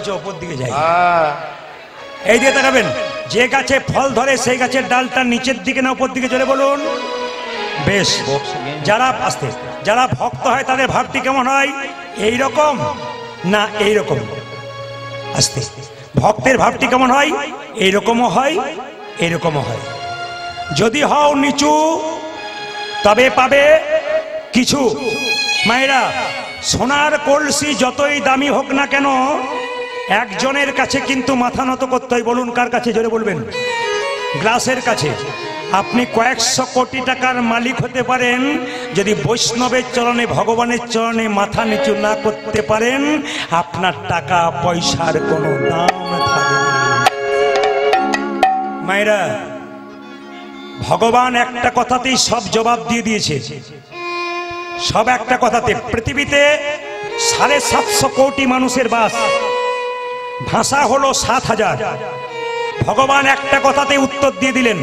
বলছে ওপর দিকে যাই। এই দিয়ে তাকাবেন, যে গাছে ফল ধরে সেই গাছের ডালটা নিচের দিকে না উপর দিকে, জোরে বলুন। বেশ, যারা আস্তে যারা ভক্ত হয় তাদের ভাবটি কেমন হয়? এই রকম না এই রকম? আস্তে ভক্তের ভাবটি কেমন হয়? এইরকমও হয়, এরকমও হয়। যদি হও নিচু তবে পাবে কিছু। মায়েরা, সোনার কলসি যতই দামি হোক না কেন, একজনের কাছে কিন্তু মাথা নত করতে হয়। বলুন কার কাছে? জোরে বলবেন। গ্লাসের কাছে। আপনি কয়েকশো কোটি টাকার মালিক হতে পারেন, যদি বৈষ্ণবের চরণে, ভগবানের চরণে মাথা নিচু না করতে পারেন, আপনার টাকা পয়সার কোনো দাম থাকবে না। মায়েরা, ভগবান একটা কথাতেই সব জবাব দিয়ে দিয়েছে। সব একটা কথাতে। পৃথিবীতে 750 কোটি মানুষের বাস, ভাষা হলো 7000। ভগবান একটা কথাতে উত্তর দিয়ে দিলেন।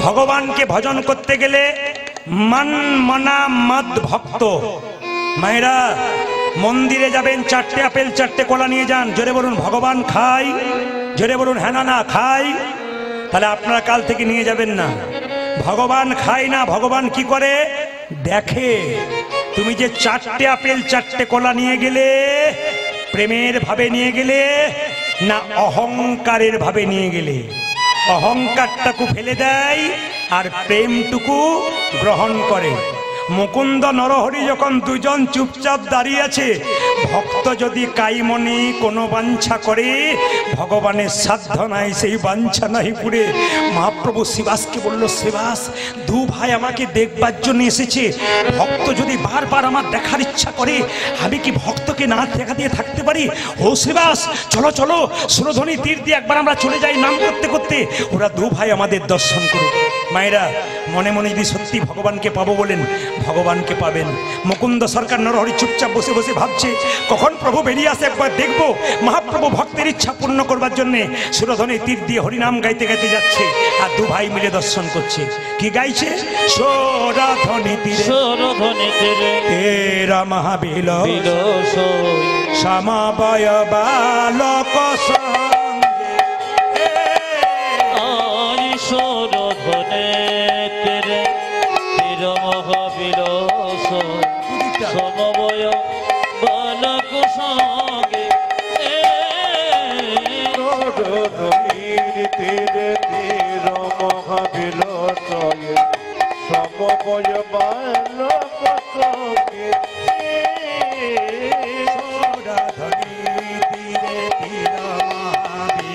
ভগবানকে ভজন করতে গেলে মান মনা মদ ভক্ত। মায়েরা, মন্দিরে যাবেন, 4টে আপেল 4টে কলা নিয়ে যান, জোরে বলুন ভগবান খাই। জোরে বলুন হ্যাঁ না খাই। তাহলে আপনারা কাল থেকে নিয়ে যাবেন না। ভগবান খায় না, ভগবান কি করে দেখে। তুমি যে 4টে আপেল 4টে কলা নিয়ে গেলে, প্রেমের ভাবে নিয়ে গেলে না অহংকারের ভাবে নিয়ে গেলে? অহংকারটাকে ফেলে দেয় আর প্রেমটুকু গ্রহণ করে। মুকুন্দ নরহরি যখন দুজন চুপচাপ দাঁড়িয়ে আছে, ভক্ত যদি কাইমনি কোনো বাঞ্ছা করে, ভগবানের সাধ্য নাই সেই বাঞ্ছা নাই পুরে। মহাপ্রভু শিবাসকে বলল, শিবাস, দু ভাই আমাকে দেখবার জন্য এসেছে। ভক্ত যদি বারবার আমার দেখার ইচ্ছা করে, আমি কি ভক্তকে না দেখা দিয়ে থাকতে পারি? ও শিবাস, চলো চলো, সুরধ্বনি তীর দিয়ে একবার আমরা চলে যাই নাম করতে করতে, ওরা দু ভাই আমাদের দর্শন করুক। মায়েরা, মনে মনে যদি সত্যি ভগবানকে পাবো বলেন, ভগবানকে পাবেন। মুকুন্দ সরকার নরহরি চুপচাপ বসে বসে ভাবছে, কখন প্রভু বেরিয়ে আসে একবার দেখবো। মহাপ্রভু ভক্তের ইচ্ছা পূর্ণ করবার জন্যে সুরধ্বনি তীর দিয়ে হরিনাম গাইতে গাইতে যাচ্ছে, আর দু ভাই মিলে দর্শন করছে। কি গাইছে? সুরধ্বনি তীরে তেরা মহাবিল সমবয় বালক সমবয় বালক সঙ্গে তীরে তীর মহাবিলয়ে সমবয় বালক সঙ্গে তীরে তীর মহাবিলয়ে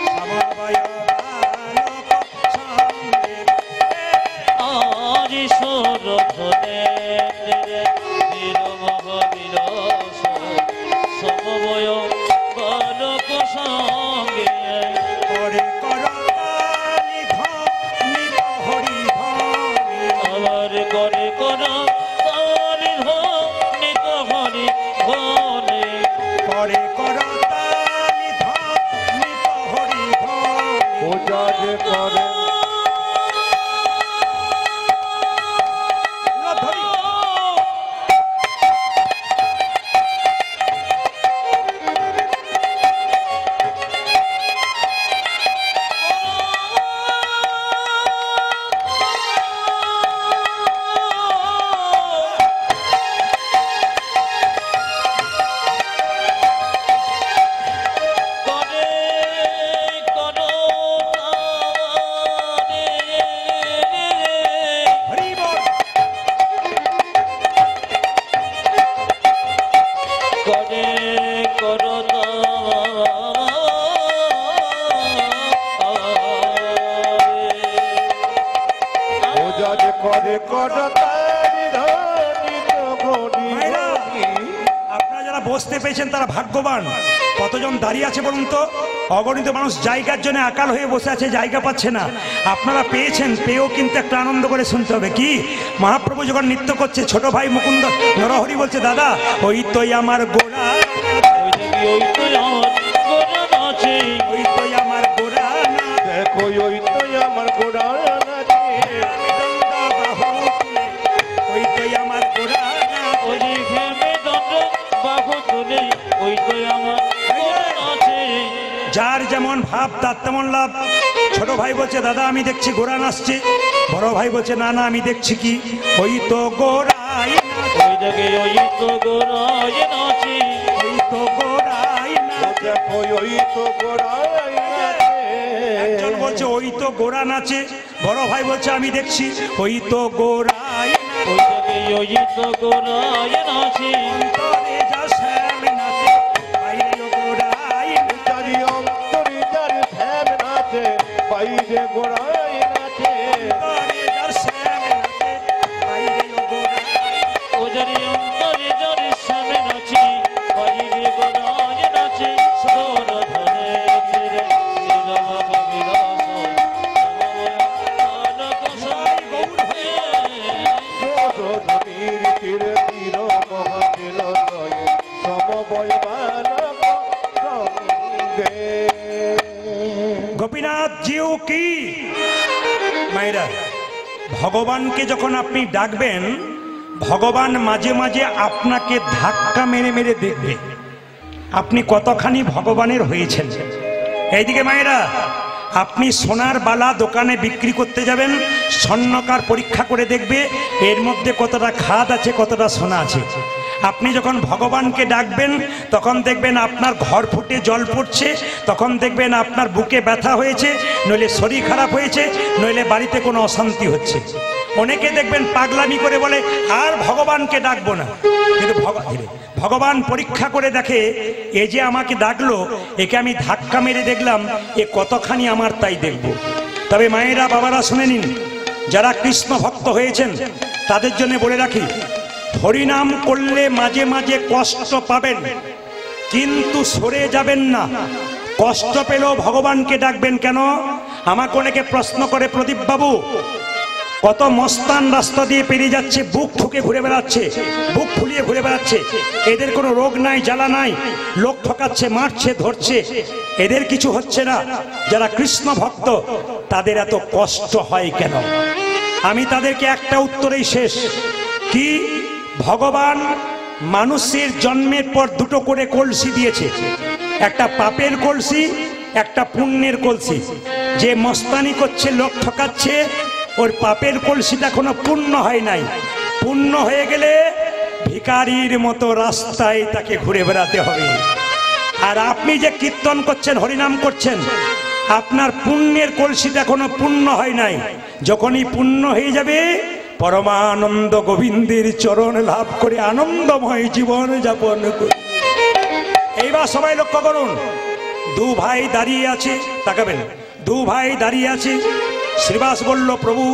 সমবয় বালক সঙ্গে আরি সুরধনে সমবয় বালক সঙ্গে করে করতালি ধ্বনি হরি ধ্বনি, আবার করে করতালি ধ্বনি হরি ধ্বনি, করে করতালি ধ্বনি হরি ধ্বনি। পূজা যে করে আপনারা যারা বসতে পেয়েছেন তারা ভাগ্যবান। কতজন দাঁড়িয়ে আছে বলুন তো? অগণিত মানুষ জায়গার জন্য আকাল হয়ে বসে আছে, জায়গা পাচ্ছে না। আপনারা পেয়েছেন, পেয়েও কিন্তু একটা আনন্দ করে শুনতে হবে। কি? মহাপ্রভু যখন নৃত্য করছে, ছোট ভাই মুকুন্দ নরহরি বলছে, দাদা ওই তোই আমার গোড়া, ওই তো আমার গোড়া আছে, ওই তোই আমার গোড়া না, দেখো ওই তো আমার গোড়া আছে, ওই তোই আমার গোড়া না, ওই ঘেমে দণ্ড বাহু তুলে, ওই তো আমার যেমন ভাব তার তেমন লাভ। ছোট ভাই বলছে দাদা আমি দেখছি ঘোড়া নাচছে, বড় ভাই বলছে না না আমি দেখছি কি, ওই তো গোড়াই ওই দেখে ওই তো গোড়ায় নাচে, ওই তো গোড়াই নাচে। ওই তো গোড়ায় নাচে। একজন বলছে ওই তো গোড়া নাচে, বড় ভাই বলছে আমি দেখছি ওই তো গোড়াই ওই দেখে ওই তো গোড়ায় নাচে, অন্তরে যা শ্যাম নাচে, বাইরে গোড়াই চারি অন্তরে যার শ্যাম নাচে, বাইরে গোড়ায় নাচে। অন্তরে যা শ্যাম নাচে, বাইরে গোড়াই। ও যারে অন্তরে যারে সামনে নাচে, বাইরে গোড়ায় নাচে। সোর ধনে ফিরে নিরব কবিরাস, আলোক সাই গৌর হয়ে। ধনির তীর তীর মহাদিল জয়, সমবয় বালক সঙ্গে। গোপীনাথ জিউ কি মায়েরা, ভগবানকে যখন আপনি ডাকবেন, ভগবান মাঝে মাঝে আপনাকে ধাক্কা মেরে মেরে দেখবে আপনি কতখানি ভগবানের হয়েছেন। এইদিকে মায়েরা, আপনি সোনার বালা দোকানে বিক্রি করতে যাবেন, স্বর্ণকার পরীক্ষা করে দেখবে এর মধ্যে কতটা খাদ আছে কতটা সোনা আছে। আপনি যখন ভগবানকে ডাকবেন তখন দেখবেন আপনার ঘর ফুটে জল পড়ছে, তখন দেখবেন আপনার বুকে ব্যথা হয়েছে, নইলে শরীর খারাপ হয়েছে, নইলে বাড়িতে কোনো অশান্তি হচ্ছে। অনেকে দেখবেন পাগলামি করে বলে আর ভগবানকে ডাকবো না, কিন্তু ভগবান পরীক্ষা করে দেখে এ যে আমাকে ডাকলো, একে আমি ধাক্কা মেরে দেখলাম এ কতখানি আমার, তাই দেখব। তবে মায়েরা বাবারা শুনে নিন, যারা কৃষ্ণ ভক্ত হয়েছেন তাদের জন্য বলে রাখি, হরিনাম করলে মাঝে মাঝে কষ্ট পাবেন কিন্তু সরে যাবেন না। কষ্ট পেলেও ভগবানকে ডাকবেন কেন? আমাকে অনেকে প্রশ্ন করে, প্রদীপ বাবু কত মস্তান রাস্তা দিয়ে পেরিয়ে যাচ্ছে, বুক ঠুকে ঘুরে বেড়াচ্ছে, বুক ফুলিয়ে ঘুরে বেড়াচ্ছে, এদের কোনো রোগ নাই জ্বালা নাই, লোক ঠকাচ্ছে মারছে ধরছে, এদের কিছু হচ্ছে না, যারা কৃষ্ণ ভক্ত তাদের এত কষ্ট হয় কেন? আমি তাদেরকে একটা উত্তরেই শেষ, কি ভগবান মানুষের জন্মের পর দুটো করে কলসি দিয়েছে, একটা পাপের কলসি একটা পুণ্যের কলসি। যে মস্তানি করছে লোক ঠকাচ্ছে ওর পাপের কলসিটা এখনো পূর্ণ হয় নাই, পূর্ণ হয়ে গেলে ভিখারির মতো রাস্তায় তাকে ঘুরে বেড়াতে হবে। আর আপনি যে কীর্তন করছেন হরিনাম করছেন আপনার পুণ্যের কলসিটা এখনো পূর্ণ হয় নাই, যখনই পূর্ণ হয়ে যাবে পরমানন্দ গোবিন্দের চরণ লাভ করে আনন্দময় জীবন যাপন করুন। এইবার সবাই লক্ষ্য করুন, দু ভাই দাঁড়িয়ে আছে, তাকাবেন, দু ভাই দাঁড়িয়ে আছে। শ্রীবাস বলল প্রভু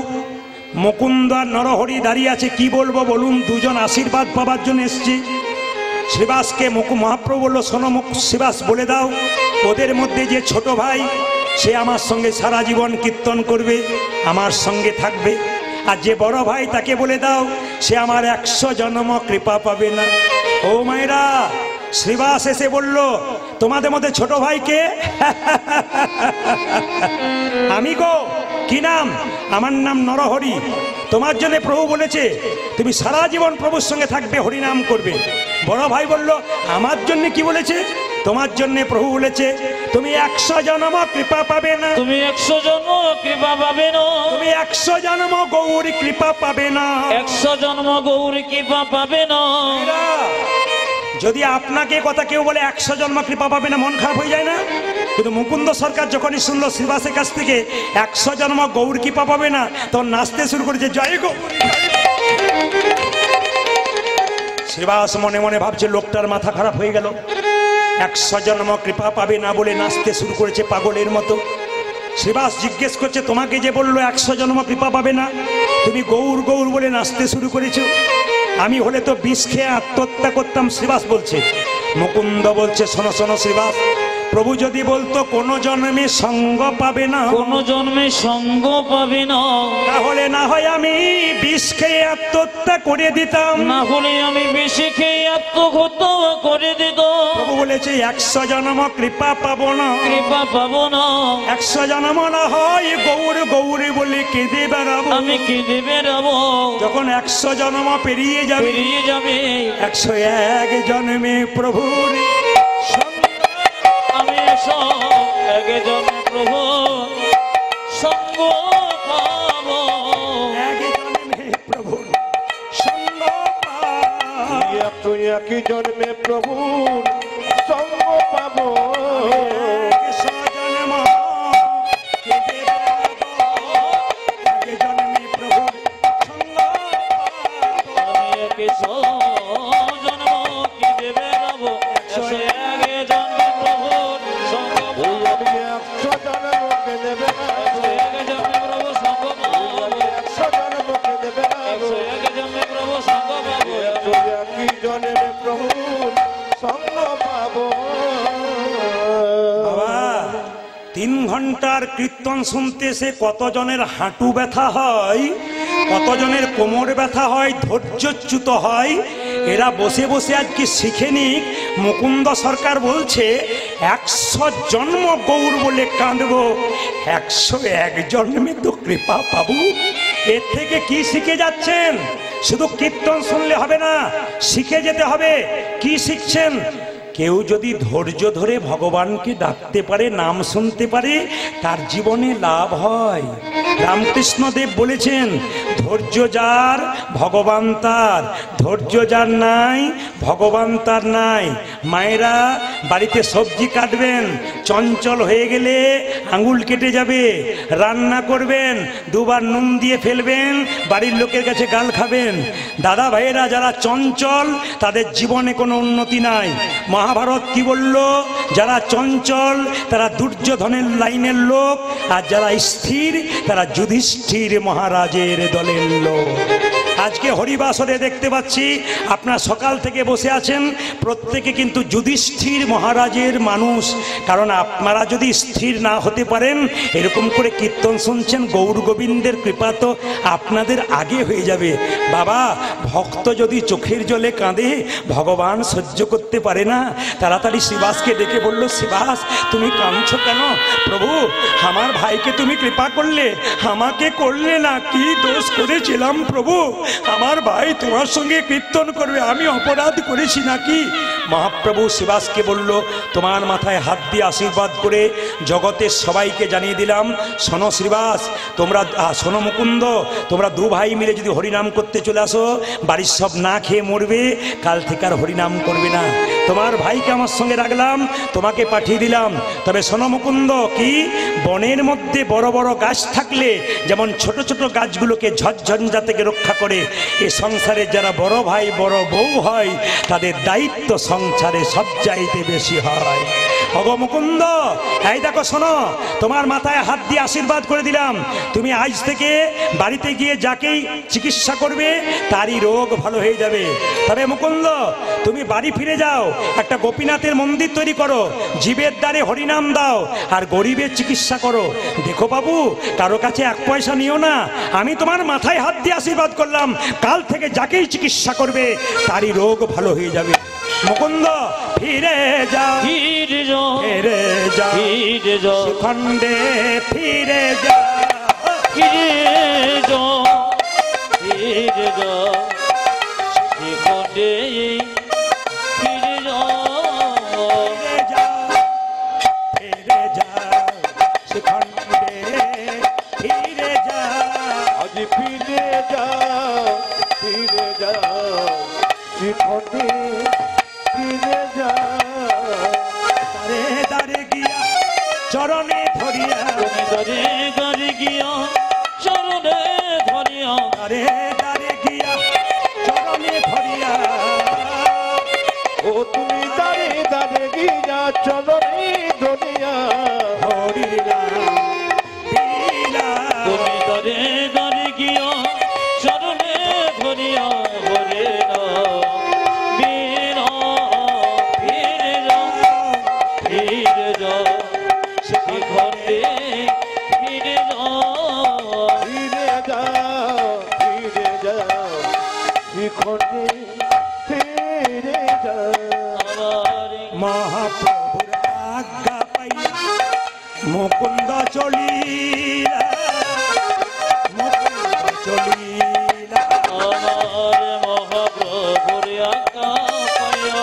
মুকুন্দ আর নরহরি দাঁড়িয়ে আছে, কি বলবো বলুন, দুজন আশীর্বাদ পাবার জন্য এসছে। শ্রীবাসকে মহাপ্রভু বলল শোনো শ্রীবাস বলে দাও, ওদের মধ্যে যে ছোট ভাই সে আমার সঙ্গে সারা জীবন কীর্তন করবে, আমার সঙ্গে থাকবে, আর যে বড় ভাই তাকে বলে দাও সে আমার 100 জন্ম কৃপা পাবে না। ও মায়েরা, শ্রীবাস এসে বলল তোমাদের মধ্যে ছোট ভাইকে আমি গো, কি নাম? আমার নাম নরহরি। তোমার জন্য প্রভু বলেছে তুমি সারা জীবন প্রভুর সঙ্গে থাকবে, হরিনাম করবে। বড় ভাই বলল আমার জন্য কি বলেছে? তোমার জন্য প্রভু বলেছে তুমি 100 জন্ম কৃপা পাবে না, তুমি 100 জন্ম কৃপা পাবে না, তুমি 100 জন্ম গৌরী কৃপা পাবে না, 100 জন্ম গৌরী কৃপা পাবে না। যদি আপনাকে কথা কেউ বলে 100 জন্ম কৃপা পাবে না, মন খারাপ হয়ে যায় না? কিন্তু মুকুন্দ সরকার যখনই শুনলো শ্রীবাসের কাছ থেকে 100 জন্ম গৌর কৃপা পাবে না, তখন নাচতে শুরু করেছে জয় গৌর। শ্রীবাস মনে মনে ভাবছে লোকটার মাথা খারাপ হয়ে গেল, 100 জন্ম কৃপা পাবে না বলে নাচতে শুরু করেছে পাগলের মতো। শ্রীবাস জিজ্ঞেস করছে তোমাকে যে বললো 100 জন্ম কৃপা পাবে না, তুমি গৌর গৌর বলে নাচতে শুরু করেছো, আমি হলে তো বিষ খেয়ে আত্মহত্যা করতাম। শ্রীবাস বলছে, মুকুন্দ বলছে শোনো শোনো শ্রীবাস, প্রভু যদি বলতো কোন জন্মে সঙ্গ পাবে না, কোন জন্মে সঙ্গ পাবে না, তাহলে না হয় আমি বিষ খেয়ে আত্মহত্যা করে দিতাম, না হলে আমি বেশি খেয়ে আত্মহত্যা করে দিত। প্রভু বলেছে 100 জন্ম কৃপা পাবো না, কৃপা পাবো না, 100 জন্ম না হয় গৌর গৌর বলে কেঁদে বেড়াবো, আমি কেঁদে বেড়াবো। যখন 100 জন্ম পেরিয়ে যাবে, পেরিয়ে যাবে 101 জন্মে প্রভুর আমি সব এক একই জন্মে প্রভুর সঙ্গ পাবো। ঘন্টার কীর্তন শুনতে সে কতজনের হাঁটু ব্যথা হয়, কতজনের কোমর ব্যথা হয়, ধৈর্যচ্যুত হয়। এরা বসে বসে আজকে শিখে নিক। মুকুন্দ সরকার বলছে 100 জন্ম গৌর বলে কাঁদব, 101 জন্মে তো কৃপা পাবো। এর থেকে কি শিখে যাচ্ছেন? শুধু কীর্তন শুনলে হবে না, শিখে যেতে হবে। কি শিখছেন? কেউ যদি ধৈর্য ধরে ভগবানকে ডাকতে পারে, নাম শুনতে পারে, তার জীবনে লাভ হয়। রামকৃষ্ণদেব বলেছেন, ধৈর্য যার ভগবান তার, ধৈর্য যার নাই ভগবান তার নাই। মায়েরা বাড়িতে সবজি কাটবেন, চঞ্চল হয়ে গেলে আঙুল কেটে যাবে। রান্না করবেন, দুবার নুন দিয়ে ফেলবেন, বাড়ির লোকের কাছে গাল খাবেন। দাদা ভাইয়েরা যারা চঞ্চল, তাদের জীবনে কোনো উন্নতি নাই। মহাভারত কি বলল? যারা চঞ্চল তারা দুর্যোধনের লাইনের লোক, আর যারা স্থির তারা যুধিষ্ঠির মহারাজের দলের লোক। আজকে হরিবাসরে দেখতে পাচ্ছি আপনারা সকাল থেকে বসে আছেন, প্রত্যেকে কিন্তু যুধিষ্ঠির মহারাজের মানুষ। কারণ আপনারা যদি স্থির না হতে পারেন, এরকম করে কীর্তন শুনছেন, গৌর গোবিন্দের কৃপা তো আপনাদের আগে হয়ে যাবে। বাবা, ভক্ত যদি চোখের জলে কাঁদে, ভগবান সহ্য করতে পারে না। তাড়াতাড়ি শিবাসকে ডেকে বলল, শিবাস তুমি কাঁদছো কেন? প্রভু, আমার ভাইকে তুমি কৃপা করলে, আমাকে করলে না। কি দোষ করেছিলাম প্রভু? আমার ভাই তোমার সঙ্গে কীর্তন করবে, আমি অপরাধ করেছি নাকি? মহাপ্রভু শিবাসকে বলল, তোমার মাথায় হাত দিয়ে আশীর্বাদ করে জগতের সবাইকে জানিয়ে দিলাম, শোনো শ্রীবাস, তোমরা শোনো মুকুন্দ, তোমরা দু ভাই মিলে যদি হরিনাম করতে চলে আসো, বাড়ির সব না খেয়ে মরবে, কাল থেকে আর হরিনাম করবে না। তোমার ভাইকে আমার সঙ্গে রাখলাম, তোমাকে পাঠিয়ে দিলাম। তবে শোনো মুকুন্দ, কি বনের মধ্যে বড় বড় গাছ থাকলে যেমন ছোট ছোট গাছগুলোকে ঝড়ঝঞ্ঝা থেকে রক্ষা করে, এ সংসারে যারা বড় ভাই বড় বউ হয়, তাদের দায়িত্ব সংসারে সবচাইতে বেশি হয়। ভগ মুকুন্দ, এই দেখো শোনো, তোমার মাথায় হাত দিয়ে আশীর্বাদ করে দিলাম, তুমি আজ থেকে বাড়িতে গিয়ে যাকেই চিকিৎসা করবে তারই রোগ ভালো হয়ে যাবে। তবে মুকুন্দ, তুমি বাড়ি ফিরে যাও, একটা গোপীনাথের মন্দির তৈরি করো, জীবের দ্বারে হরিনাম দাও, আর গরিবের চিকিৎসা করো। দেখো বাবু, কারো কাছে 1 পয়সা নিও না। আমি তোমার মাথায় হাত দিয়ে আশীর্বাদ করলাম, কাল থেকে যাকেই চিকিৎসা করবে তারই রোগ ভালো হয়ে যাবে। মুকুন্দ, ফিরে যাও, ফিরে যাও, ফিরে যাও, ফিরে যাও, খণ্ডে ফিরে যাও, ফিরে যাও, ফিরে যাও, শিখণ্ডে ফিরে যাও, ফিরে যাও, ফিরে যাও, শিখণ্ডে ফিরে যাও, আজ ফিরে যাও, ফিরে যাও, শিখণ্ডে ফিরে যাও। দারে দারে গিয়া চরণে ধরিয়া, তুমি দরে দরে গিয়া চরণে ধরিয়া, দারে দারে গিয়া চরণে ধরিয়া, ও তুমি দাঁড়ে দাঁড়ে গিয়া চরণে ধরিয়া, হরিলা দিলা, তুমি দরে দরে গিয়া চরণে ধরিয়া, হরে না বীরা, ফিরে যাও, ফিরে যাও, শিখণ্ডে ফিরে যাও, ফিরে যাও, ফিরে যাও, শিখণ্ডে ফিরে যাও। আমার মহাপ্রভুর আজ্ঞা পাইয়া মুকুন্দ চলিলা, মুকুন্দ চলিলা, আমার মহাপ্রভুর আজ্ঞা পাইয়া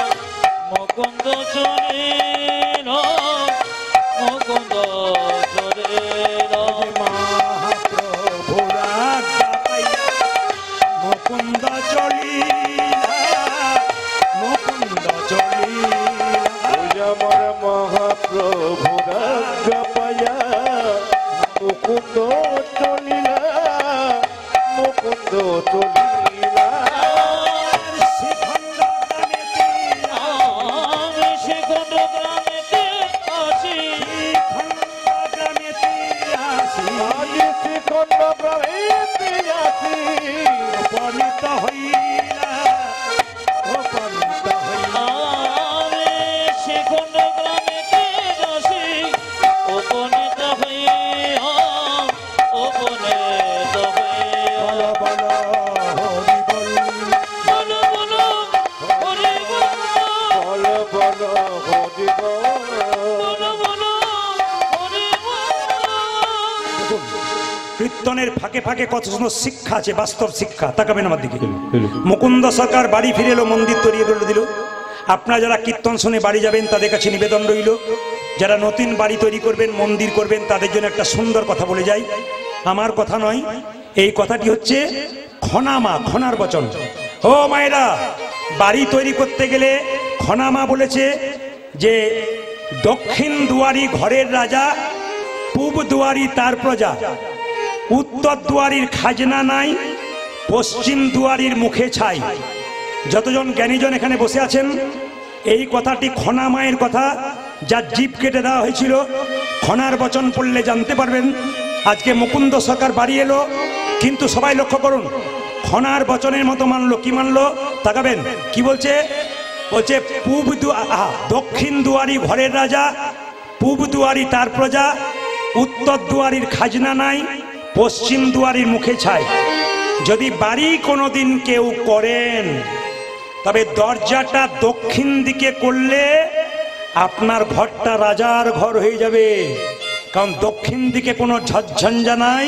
মুকুন্দ চলিল, মুকুন্দ চলিল, মহাপ্রভুর আজ্ঞা পাইয়া মুকুন্দ চলিলা, মুকুন্দ চলিলা মুকুন্দ চলিলা শ্রীখণ্ড গ্রামেতে আমি সেখানে গ্রামেতে আসি শ্রীখণ্ড গ্রামেতে আসি আজ শ্রীখণ্ড গ্রামেতে আসি উপনীত হইলা উপনীত হইলা আমি সেখানে গ্রামেতে আসি উপনীত হয়ে উপনীত হয়ে বলো বলো হরি বল বলো বলো হরি বল বল বল হরি বল বলো বলো হরি বল কীর্তনের ফাঁকে ফাঁকে কত সুন্দর শিক্ষা আছে, বাস্তব শিক্ষা। তাকাবেন আমার দিকে। মুকুন্দ সরকার বাড়ি ফিরে এলো, মন্দির তৈরি করে দিল। আপনারা যারা কীর্তন শুনে বাড়ি যাবেন তাদের কাছে নিবেদন রইল, যারা নতুন বাড়ি তৈরি করবেন, মন্দির করবেন, তাদের জন্য একটা সুন্দর কথা বলে যাই। আমার কথা নয়, এই কথাটি হচ্ছে খনামা, খনার বচন। ও মায়েরা, বাড়ি তৈরি করতে গেলে খনামা বলেছে যে দক্ষিণ দুয়ারি ঘরের রাজা, পূব দুয়ারি তার প্রজা, উত্তর দুয়ারির খাজনা নাই, পশ্চিম দুয়ারির মুখে ছাই। যতজন জ্ঞানীজন এখানে বসে আছেন, এই কথাটি খনা মায়ের কথা, যার জীব কেটে দেওয়া হয়েছিল। খনার বচন পড়লে জানতে পারবেন। আজকে মুকুন্দ সরকার বাড়ি এলো, কিন্তু সবাই লক্ষ্য করুন, খনার বচনের মতো মানলো। কি মানলো? তাকাবেন কি বলছে। বলছে দক্ষিণ দুয়ারি ঘরের রাজা, পূব দুয়ারি তার প্রজা, উত্তর দুয়ারির খাজনা নাই, পশ্চিম দুয়ারির মুখে ছাই। যদি বাড়ি কোনোদিন কেউ করেন, তবে দরজাটা দক্ষিণ দিকে করলে আপনার ঘরটা রাজার ঘর হয়ে যাবে। কারণ দক্ষিণ দিকে কোনো ঝঞ্ঝা নাই,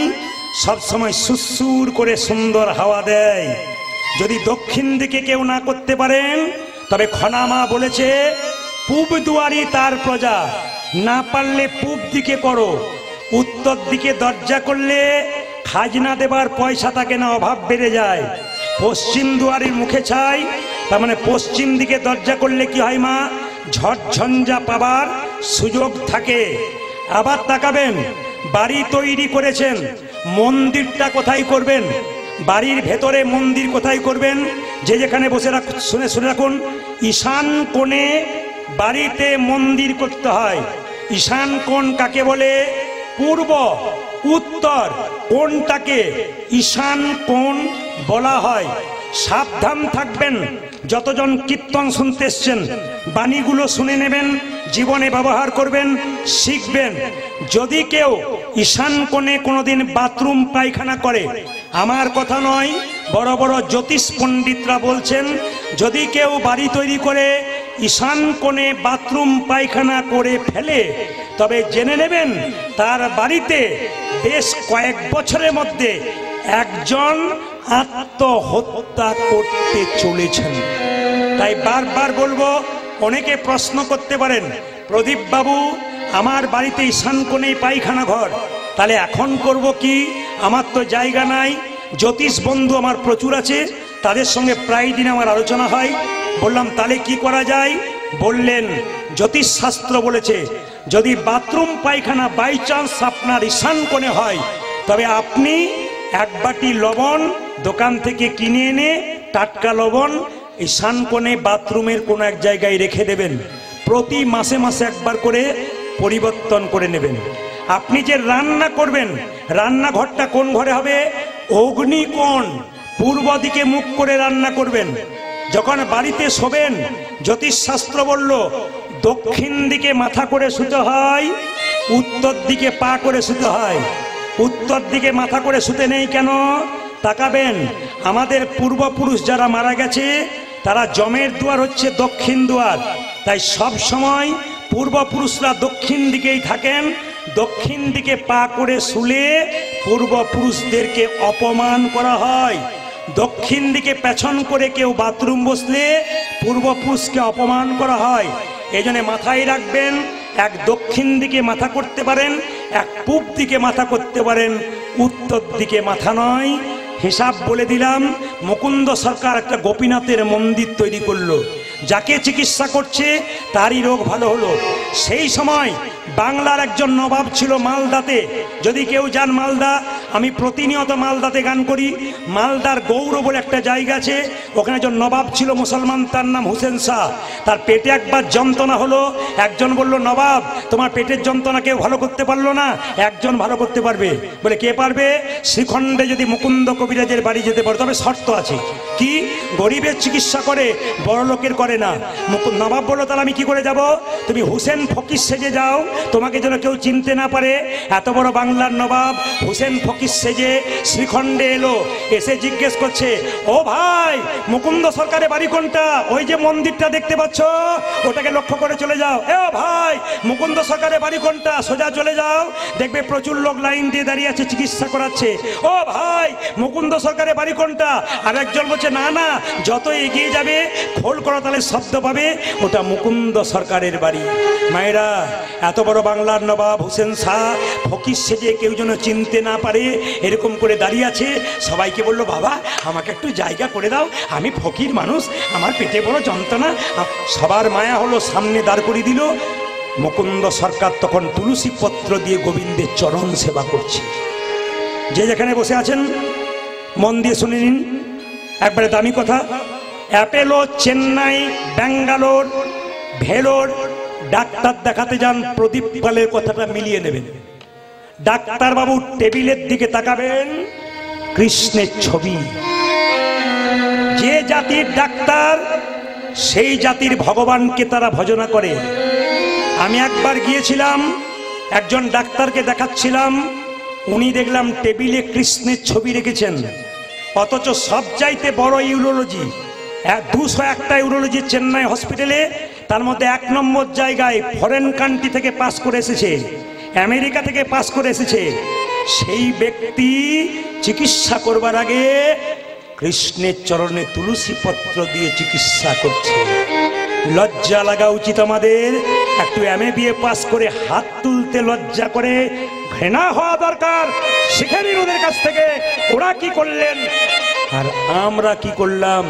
সবসময় সুসুর করে সুন্দর হাওয়া দেয়। যদি দক্ষিণ দিকে কেউ না করতে পারেন, তবে খনামা বলেছে পূব দুয়ারি তার প্রজা, না পারলে পূব দিকে করো। উত্তর দিকে দরজা করলে খাজনা দেবার পয়সা থাকে না, অভাব বেড়ে যায়। পশ্চিম দুয়ারির মুখে ছাই, তার মানে পশ্চিম দিকে দরজা করলে কি হয় মা? ঝড়ঝঞ্ঝা পাবার সুযোগ থাকে। আবার তাকাবেন, বাড়ি তৈরি করেছেন, মন্দিরটা কোথায় করবেন? বাড়ির ভেতরে মন্দির কোথায় করবেন? যে যেখানে বসে শুনে রাখুন, ঈশান কোণে বাড়িতে মন্দির করতে হয়। ঈশান কোণ কাকে বলে? পূর্ব, উত্তর কোণটাকে ঈশান কোণ বলা হয়। সাবধান থাকবেন, যতজন কীর্তন শুনতে এসছেন, বাণীগুলো শুনে নেবেন, জীবনে ব্যবহার করবেন, শিখবেন। যদি কেউ ঈশান কোণে কোনোদিন বাথরুম পায়খানা করে, আমার কথা নয়, বড় বড় জ্যোতিষ পণ্ডিতরা বলছেন, যদি কেউ বাড়ি তৈরি করে ঈশান কোণে বাথরুম পায়খানা করে ফেলে, তবে জেনে নেবেন তার বাড়িতে বেশ কয়েক বছরের মধ্যে একজন আত্মহত্যা করতে চলেছেন। তাই বারবার বলবো, অনেকে প্রশ্ন করতে পারেন, প্রদীপ বাবু আমার বাড়িতে ঈশান কোণেই পায়খানা ঘর, তাহলে এখন করব কি? আমার তো জায়গা নাই। জ্যোতিষ বন্ধু আমার প্রচুর আছে, তাদের সঙ্গে প্রায় দিন আমার আলোচনা হয়। বললাম তাহলে কি করা যায়? বললেন জ্যোতিষ শাস্ত্র বলেছে, যদি বাথরুম পায়খানা বাই চান্স আপনার ঈশান কোণে হয়, তবে আপনি এক বাটি লবণ দোকান থেকে কিনে এনে, টাটকা লবণ, ঈশান কোণে বাথরুমের কোনো এক জায়গায় রেখে দেবেন। প্রতি মাসে মাসে একবার করে পরিবর্তন করে নেবেন। আপনি যে রান্না করবেন, রান্নাঘরটা কোন ঘরে হবে? অগ্নিকোণ, পূর্ব দিকে মুখ করে রান্না করবেন। যখন বাড়িতে শোবেন, জ্যোতিষশাস্ত্র বলল দক্ষিণ দিকে মাথা করে শুতে হয়, উত্তর দিকে পা করে শুতে হয়। উত্তর দিকে মাথা করে শুতে নেই কেন? তাকাবেন, আমাদের পূর্বপুরুষ যারা মারা গেছে, তারা জমের দুয়ার হচ্ছে দক্ষিণ দুয়ার। তাই সব সময় পূর্বপুরুষরা দক্ষিণ দিকেই থাকেন। দক্ষিণ দিকে পা করে শুলে পূর্বপুরুষদেরকে অপমান করা হয়। দক্ষিণ দিকে পেছন করে কেউ বাথরুম বসলে পূর্বপুরুষকে অপমান করা হয়। এই জন্য মাথায় রাখবেন, এক দক্ষিণ দিকে মাথা করতে পারেন, এক পূব দিকে মাথা করতে পারেন, উত্তর দিকে মাথা নয়। হিসাব বলে দিলাম, মুকুন্দ সরকার একটা গোপীনাথের মন্দির তৈরি করলো। যাকে চিকিৎসা করছে তারই রোগ ভালো হলো। সেই সময় বাংলার একজন নবাব ছিল মালদাতে। যদি কেউ যান মালদা, আমি প্রতিনিয়ত মালদাতে গান করি। মালদার গৌর বলে একটা জায়গা আছে, ওখানে একজন নবাব ছিল মুসলমান, তার নাম হুসেন শাহ। তার পেটে একবার যন্ত্রণা হলো, একজন বলল নবাব তোমার পেটের যন্ত্রণা কেউ ভালো করতে পারলো না, একজন ভালো করতে পারবে। বলে কে পারবে? শ্রীখণ্ডে যদি মুকুন্দ কবিরাজের বাড়ি যেতে পারো, তবে শর্ত আছে। কি? গরিবের চিকিৎসা করে, বড় লোকের করে না। নবাব বললো তাহলে আমি কি করে যাব? তুমি হুসেন ফকির সেজে যাও, তোমাকে যেন কেউ চিনতে না পারে। এত বড় বাংলার নবাব হুসেন ফকির সেজে শ্রীখণ্ডে এলো, এসে জিজ্ঞেস করছে, ও ভাই মুকুন্দ সরকারের বাড়ি কোনটা? ওই যে মন্দিরটা দেখতে পাচ্ছ, ওটাকে লক্ষ্য করে চলে যাও। এ ভাই মুকুন্দ সরকারের বাড়ি কোনটা? সোজা চলে যাও, দেখবে প্রচুর লোক লাইন দিয়ে দাঁড়িয়ে আছে, চিকিৎসা করাচ্ছে। ও ভাই মুকুন্দ সরকারের বাড়ি কোনটা? আর একজন বলছে না না, যত এগিয়ে যাবে খোল করতালের শব্দ পাবে, ওটা মুকুন্দ সরকারের বাড়ি। মায়েরা, এত বড় বাংলার নবাব হুসেন শাহ ফকির সেজে কেউ যেন চিনতে না পারে এরকম করে দাঁড়িয়ে আছে। সবাইকে বলল বাবা আমাকে একটু জায়গা করে দাও, আমি ফকির মানুষ, আমার পেটে বড় যন্ত্রণা। সবার মায়া হলো, সামনে দাঁড় করিয়ে দিল। মুকুন্দ সরকার তখন তুলসী পত্র দিয়ে গোবিন্দের চরণ সেবা করছে। যে যেখানে বসে আছেন মন দিয়ে শুনে নিন, একবারে দামি কথা। অ্যাপেলো, চেন্নাই, ব্যাঙ্গালোর, ভেলোর ডাক্তার দেখাতে যান, প্রদীপ পালের কথাটা মিলিয়ে নেবেন। ডাক্তারবাবু টেবিলের দিকে তাকাবেন, কৃষ্ণের ছবি। যে জাতির ডাক্তার সেই জাতির ভগবানকে তারা ভজনা করে। আমি একবার গিয়েছিলাম, একজন ডাক্তারকে দেখাচ্ছিলাম, উনি দেখলাম টেবিলে কৃষ্ণের ছবি রেখেছেন, অথচ সব চাইতে বড় ইউরোলজি 201টা ইউরোলজি চেন্নাই হসপিটালে, তার মধ্যে 1 নম্বর জায়গায় ফরেন কান্ট্রি থেকে পাস করে এসেছে, আমেরিকা থেকে পাস করে এসেছে। সেই ব্যক্তি চিকিৎসা করবার আগে কৃষ্ণের চরণে তুলসী পত্র দিয়ে চিকিৎসা করছে। লজ্জা লাগা উচিত আমাদের। একটু MA পাস করে হাত তুলতে লজ্জা করে, ঘৃণা হওয়া দরকার। শিখে নিন ওদের কাছ থেকে ওরা কি করলেন আর আমরা কি করলাম।